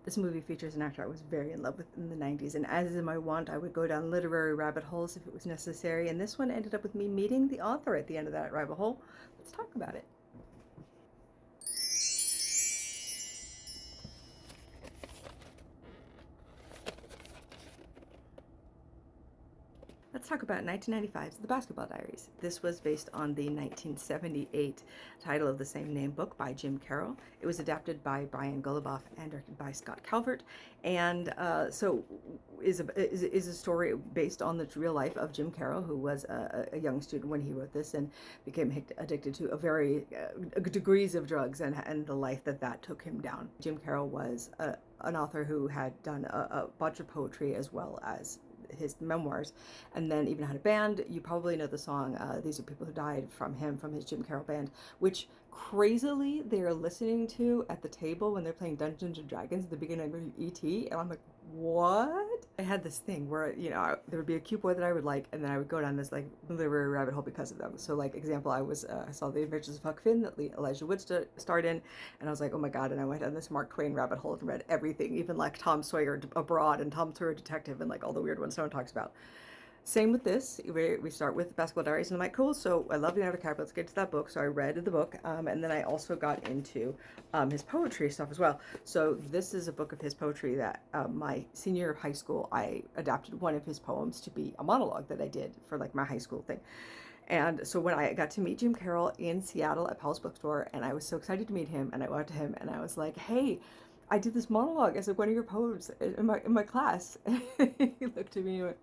This movie features an actor I was very in love with in the 90s, and as is my wont, I would go down literary rabbit holes if it was necessary, and this one ended up with me meeting the author at the end of that rabbit hole. Let's talk about it. Let's talk about 1995's The Basketball Diaries. This was based on the 1978 title of the same name book by Jim Carroll. It was adapted by Brian Goluboff and directed by Scott Calvert, and so is a story based on the real life of Jim Carroll, who was a young student when he wrote this and became addicted to a very degrees of drugs and the life that took him down. Jim Carroll was an author who had done a bunch of poetry as well as his memoirs, and then even had a band. You probably know the song These Are People Who Died from his Jim Carroll band, which crazily they're listening to at the table when they're playing Dungeons and Dragons at the beginning of E.T. And I'm like, what? I had this thing where, you know, there would be a cute boy that I would like, and then I would go down this like literary rabbit hole because of them. So like example, I saw The Adventures of Huck Finn that Elijah Wood starred in, and I was like, oh my god, and I went down this Mark Twain rabbit hole and read everything, even like Tom Sawyer Abroad and Tom Sawyer Detective and like all the weird ones no one talks about. Same with this. We start with Basketball Diaries, and I'm like, cool, so I love Leonardo DiCaprio, let's get to that book. So I read the book, and then I also got into his poetry stuff as well. So this is a book of his poetry that my senior year of high school, I adapted one of his poems to be a monologue that I did for like my high school thing. And so when I got to meet Jim Carroll in Seattle at Powell's Bookstore, and I was so excited to meet him, and I went to him and I was like, hey, I did this monologue as like one of your poems in my class. He looked at me and went,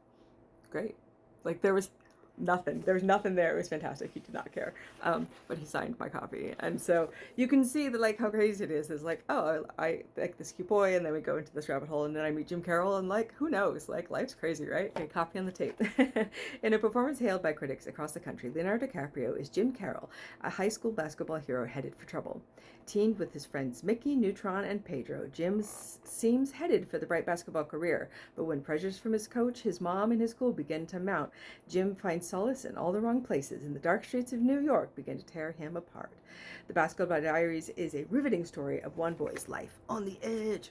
great. Like there was nothing there. It was fantastic. He did not care, but he signed my copy, and so you can see that like how crazy it is. It's like, oh, I like this cute boy, and then we go into this rabbit hole, and then I meet Jim Carroll, and like who knows, like life's crazy, right? Okay, copy on the tape. In a performance hailed by critics across the country, Leonardo DiCaprio is Jim Carroll, a high school basketball hero headed for trouble. Teamed with his friends Mickey, Neutron, and Pedro, Jim seems headed for the bright basketball career, but when pressures from his coach, his mom, and his school begin to mount, Jim finds solace in all the wrong places, and the dark streets of New York begin to tear him apart. The Basketball Diaries is a riveting story of one boy's life on the edge.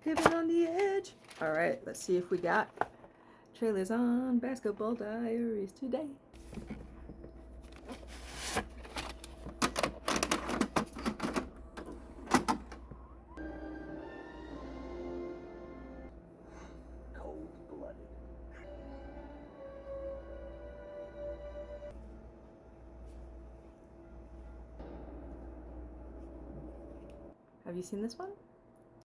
Living on the edge. All right, let's see if we got trailers on Basketball Diaries today. Cold-blooded. Have you seen this one?